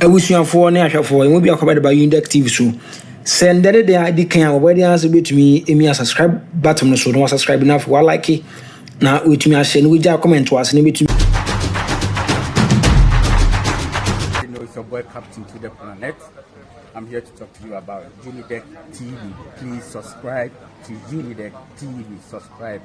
Ewusuafo ne ahwefo emu bi akobade ba Unidek TV so send the dey kan obodi answer betumi emi subscribe button no so no subscribe na for like na wetumi a share no we comment was ne betumi. You know, it's your boy Captain to the Planet. I'm here to talk to you about Unidek TV. Please subscribe to Unidek TV. Subscribe.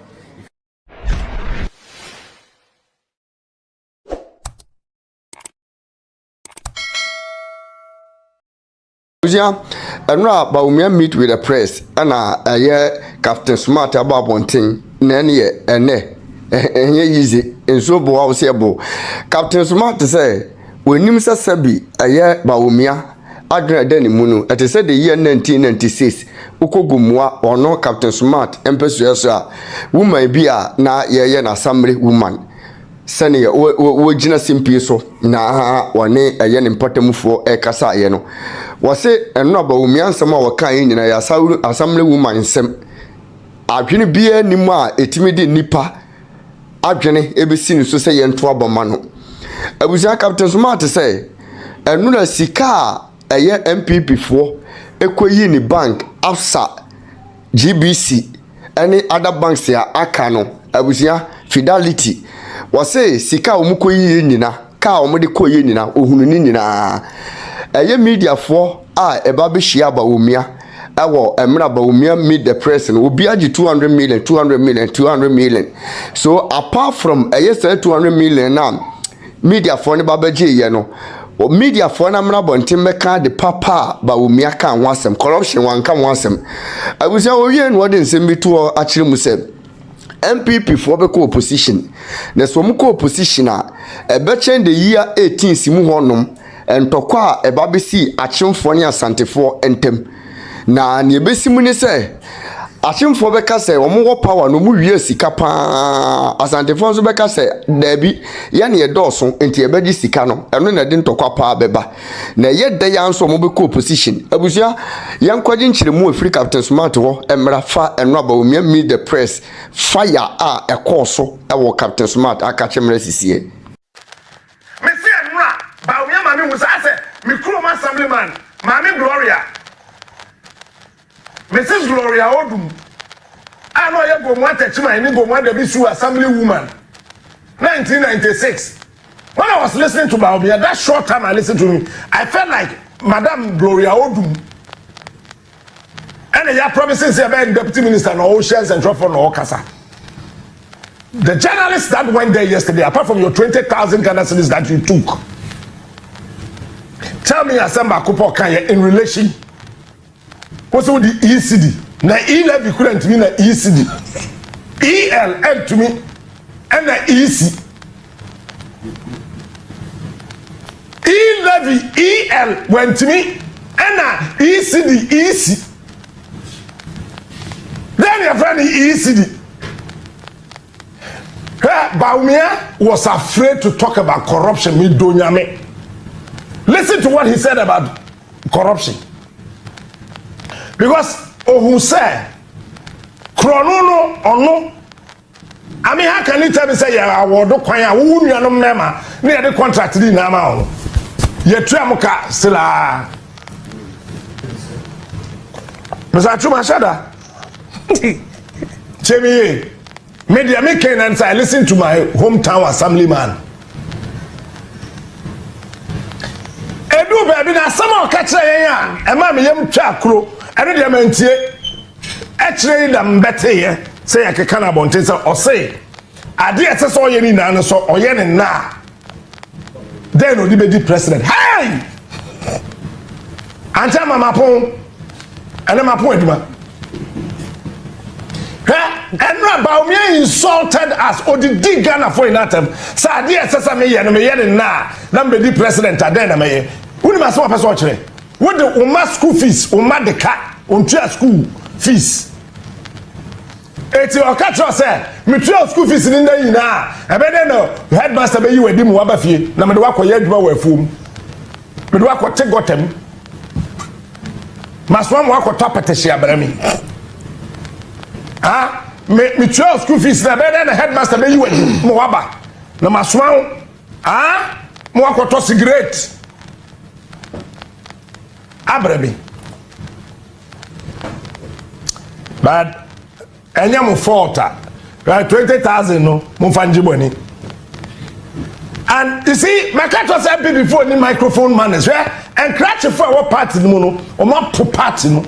Bawumia meet with the press and Captain Smart about one thing. Easy and so bo Captain Smart say when him sabi Bawumia adra deni munu at said the year 1996 ukogumwa or no Captain Smart empesu woman be na na assembly woman sani wo gina simpi so na wane ne mpatamfo kasa ye no wo se eno Bawumia nsem a wakan yin na ya assembly woman nsem adwene bia nimu a etimi di nipa adwene ebesi ni so se ye nto aboma no abusia Captain Smart say eno na sika MPP fo ekoyi ni bank Absa GBC any other banks ya aka no abusia Fidelity wase sika omukoyi nyina ka omode koyi nyina ohunu ni nyina media fo eba be hia Bawumia ewo emra Bawumia meet the press no obi agi 200 million so apart from 200 million na media fo ne babaje ye no media for na mna bontin meka de papa Bawumia kan wasem corruption wan kan wasem abusia owie no de nsem bitu akire mu se MPP for be opposition na so mu opposition ebe chen the year 18 simu honom entokwa eba be si achimfo ne asantefo entem na ne ebesimu ne se achimfo be ka se omo wo power no mu wie sika pa asantefo so be ka se dabi ya ne edoso enti ebedi sika no eno na de ntokwa pa beba na ye de ya nso mo be opposition abusia yan kwaje nchiremu afri Captain Smart ho emra fa eno Bawumia meet the press fire ekoso ewo Captain Smart aka chemra sisie me se enra Bawumia mami musa ase me kuro assemblyman mami Gloria Mrs. Gloria Odum. I know you go one techman, you go one WSU assembly woman. 1996. When I was listening to Bawumia, that short time I listened to him, I felt like Madame Gloria Odum. And they are promising to be deputy minister no shares and drop on Okasa. The journalists that went there yesterday, apart from your 20,000 Ghana cedis that you took, tell me Asamba Kupo Kanye in relation. What's the ECD? Na E-levy couldn't mean an ECD. ELL to me and an EC. E-levy EL went to me and an ECD EC. Then your friend ECD. Bawumia was afraid to talk about corruption with Donyame. Listen to what he said about corruption. Because who say krono ono I mean how can you tell me say ya award kwan wo nuanom nema na the contract di na ma ono ye tuamuka sila Mr. Chuma Shada Chemi media making and I listen to my hometown assemblyman Edu baby na sama ka kire yan e ma me yam twa kro eno de mantie actually them better here say I can about it or say ade ese so ye ni na so oye ne na then odi be di president hey anta mama pon ene ma pon eduma eno Bawumia insulted us odi di Ghana for in atem say ade ese so me ye ne na be di president ade na me ye woni ma so person kire what the Uma school fees, Uma the car, Untia school fees. It's your catcher, sir. Material school fees in the ina. I better know. Headmaster be you a dim wabafi. Number one for Yedwa were foom. But what take got him? Must one walk or top at the Shiabrami. Material school fees, the better than headmaster be you a Moaba. No, must one. Walk or toss cigarette. abrami but enya mo fault right 20,000 no mo fanjiboni. And you see, my cat was happy before the microphone manners, right? And crash for our party, no, or not to party, no.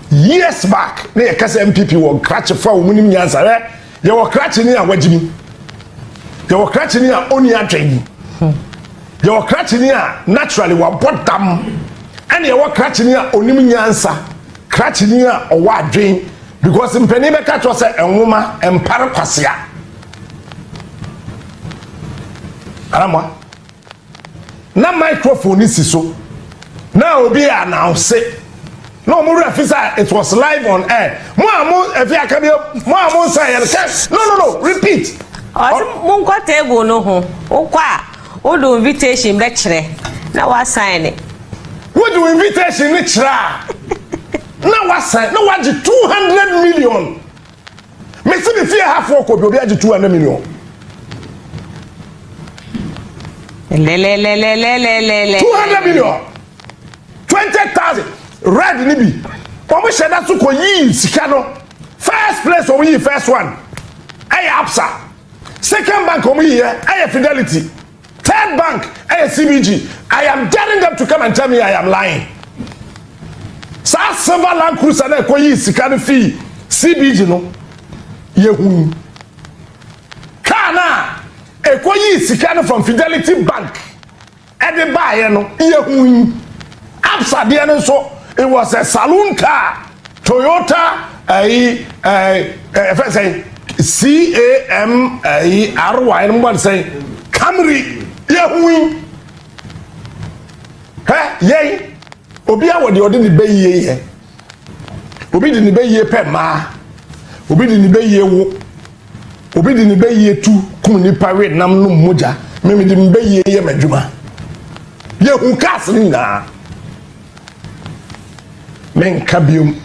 Years back, near Casa MPP were crash for winning answer, right? You were crashing near Wajimi. You were crashing near only a training. You were crashing near naturally were bottom. And you were crashing near only answer, crashing near a wide drain. Because in Penny cat was a woman and Parapasia. Aramwa na microphone is so now obi announce no mo refisa it was live on air mo if you can mo say no repeat mo nko table no ho okwa o do invitation be kire na wa sign it what do invitation ni kira na wa sign na wa 200 million me see me fear half work obi 200 million 200 million 20,000 red nibi omo sheda su ko yi sika no first place omo yi first one ay absa second bank omo yi ay fidelity third bank ay CBG. I am daring them to come and tell me I am lying. Sa silver land cruiser na ko yi sika no fee CBG no yehu kana ekoyi sika from Fidelity Bank e dey buy no yehu absa de no so it was a saloon car Toyota if I say CAMRY no say Camry yehu yey obi a wode odi ni beyiye ye obi di ni beyiye pe ma obi di ni beyiye wo obi di ni beyiye tu kum ni parade nam no moja me di ni beyiye ye madwuma ye hu kas ni na men kabium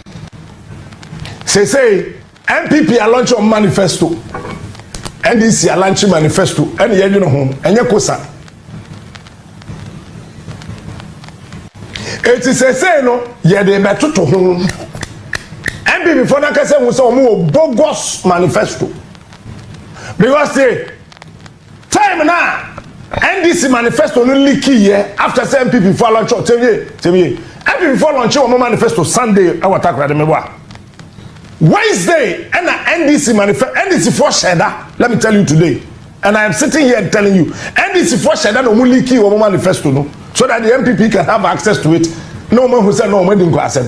say MPP a launch on manifesto NDC a launch manifesto and ye no ho enye kosa it is say no ye dey metoto ho MPP for na kase hu say omo bogus manifesto because the time now NDC manifesto no leak here after say MPP for launch tell me MPP for launch omo manifesto Sunday I attack rade meboa Wednesday and NDC manifesto NDC for sheda let me tell you today and I am sitting here telling you NDC for sheda no mo leak omo manifesto no so that the MPP can have access to it no man who said no man didn't go accept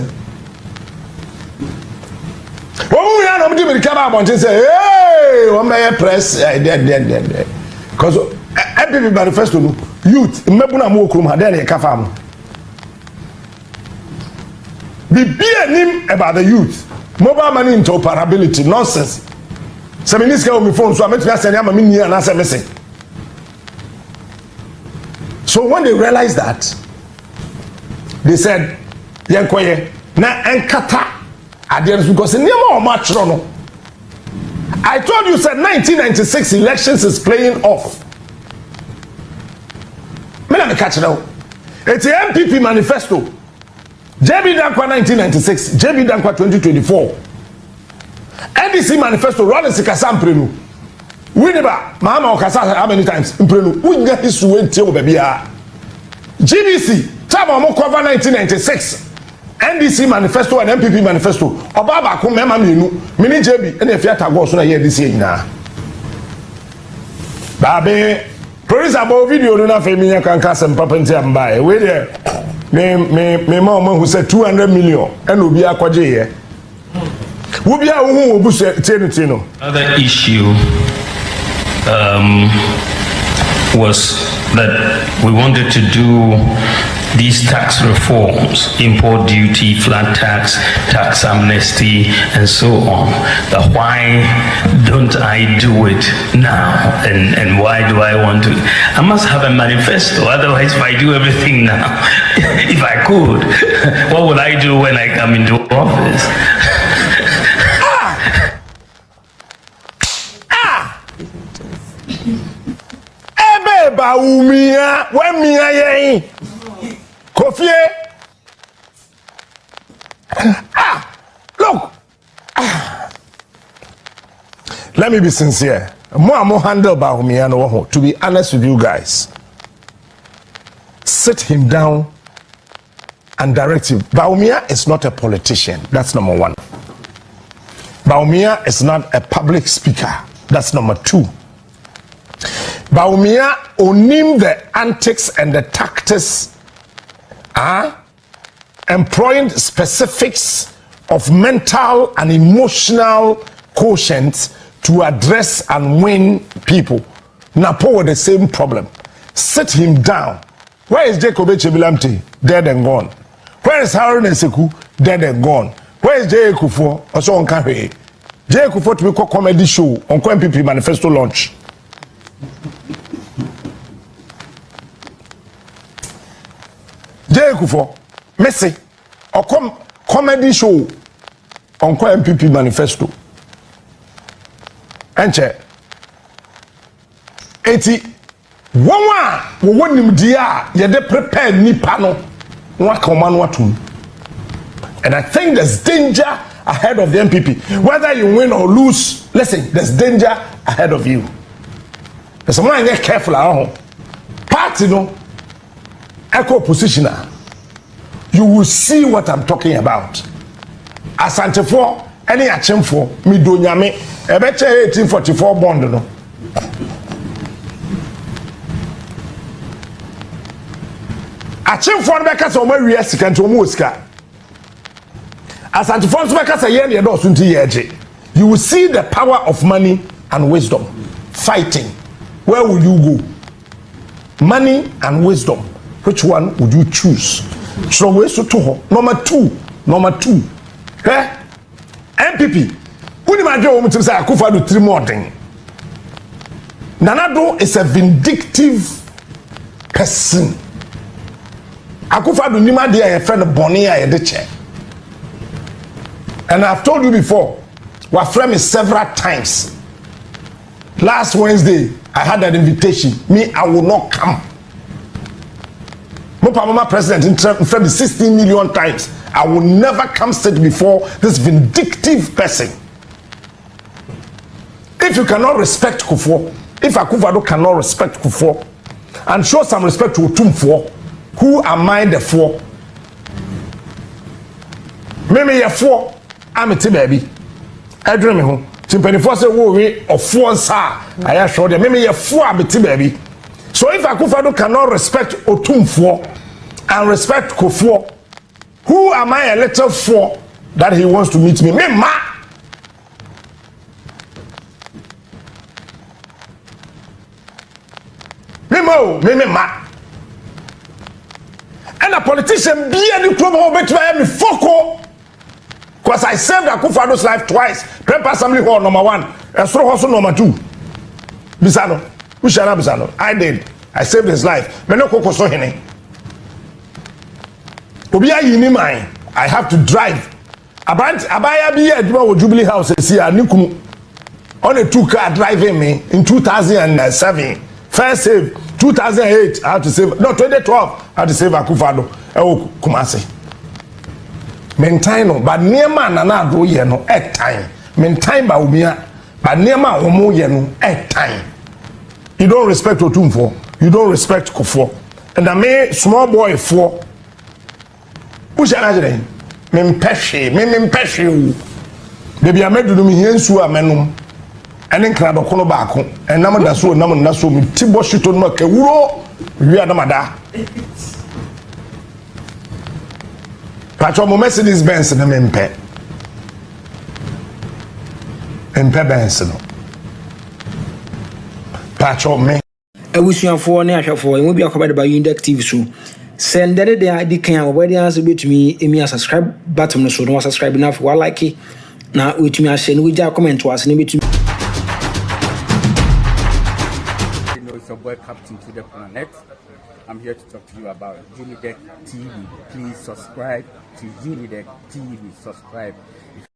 oh yeah no me dey come out and say hey one may press dead because MPP manifesto no youth mebuna mo okrum ha dey ka fam be nim about the youth mobile money interoperability nonsense so me niska on my phone so I met me send am me ni na say message. So when they realized that they said yenkoye na enkata adens because niam o match no I told you said 1996 elections is playing off me na me catch now it's a MPP manifesto JB Dankwa 1996 JB Dankwa 2024 NDC manifesto Rollins Kasamprenu we never mama okasa how many times imprenu we get his way tie baby a GBC time mo cover 1996 NDC manifesto and MPP manifesto obaba ko mema menu mini JB and efiata go so na here this year na babe producer about video no na femi nya kan kasem papa nti ambae we there me mama who said 200 million and obi akwaje here obi a hu obu tieno other issue was that we wanted to do these tax reforms, import duty, flat tax, tax amnesty, and so on. But why don't I do it now? And why do I want to? I must have a manifesto. Otherwise, if I do everything now, if I could, what would I do when I come into office? Bawumia when me ayen Kofie Look. Let me be sincere. More handle Bawumia no. To be honest with you guys, sit him down and direct him. Bawumia is not a politician. That's number one. Bawumia is not a public speaker. That's number two. Bawumia onim the antics and the tactics employing specifics of mental and emotional quotient to address and win people. Napo with the same problem. Sit him down. Where is Jacob Echebilamte? Dead and gone. Where is Harun Eseku? Dead and gone. Where is Jay Kufo? Also on Kahwe. Jay Kufo to be called comedy show on MPP Manifesto launch. Jay Kufo, Messi, or comedy show on MPP Manifesto. Enche. Eti Wama wonim dia ye de prepare nipa no waka man watum. And I think there's danger ahead of the MPP. Whether you win or lose, listen, there's danger ahead of you. There's someone get careful at home. Party no echo positioner. You will see what I'm talking about. Asante for any achim for me do nyame ebeche 1844 bond no. Achim for beka so ma wi asika nto mo osika. Asante for beka say ye ne do so nti ye eje. You will see the power of money and wisdom fighting. Where will you go? Money and wisdom. Which one would you choose? So we so to number 2. Eh? MPP. Who ma dwe wo say Akufo do 3 more thing. Nanado is a vindictive person. Akufo do nima dey a friend boni a de che. And I've told you before, we friend me several times. Last Wednesday, I had an invitation. Me, I will not come. Mama president in front of 16 million times. I will never come sit before this vindictive person. If you cannot respect Kufo, if Akufo cannot respect Kufo, and show some respect to Otumfo, who am I the for? Maybe you're for. I'm a baby. I dream home. Timpany for say we of 4 sir. I assure them. Maybe you're for a baby. So if Akufo cannot respect Otumfo and respect Kufo, who am I a little for that he wants to meet me? Me ma. Me ma. And a politician be any problem bet me foko. Because I saved Akufo's life twice. Prepare Assembly Hall number 1, Estro House number 2. Bisano. Ushara Bisano. I did. I saved his life. Me no koko so hene. Obiya yini mine. I have to drive. Abaya be at Jubilee House here. Nikum on a 2-car driving me in 2007. First save 2008. I had to save. No, 2012. I had to save Akufo. Ewo Kumasi. Maintain no, but near man na do ye no at time. Maintain Bawumia, but near man omo ye no at time. You don't respect Otumfo. You don't respect Kufo. And I may small boy for. Who's another? Mempeshe. Baby, I made do me hensu amenum. And then crab kono baako. And namada so namada so mi tibo shito no ke wuro wi adamada. Pacho mo Mercedes Benz na mempe. Empe Benz no. Pacho me. Awusuafo ne ahwefo emu bi akobade ba Unidek TV so. Send that they di kan we dey answer betumi emi subscribe button no so no subscribe na for like na wetumi a share no we ja comment was ne betumi. You know, it's your boy Captain to the Planet. I'm here to talk to you about Unidek TV. Please subscribe to Unidek TV. Subscribe. If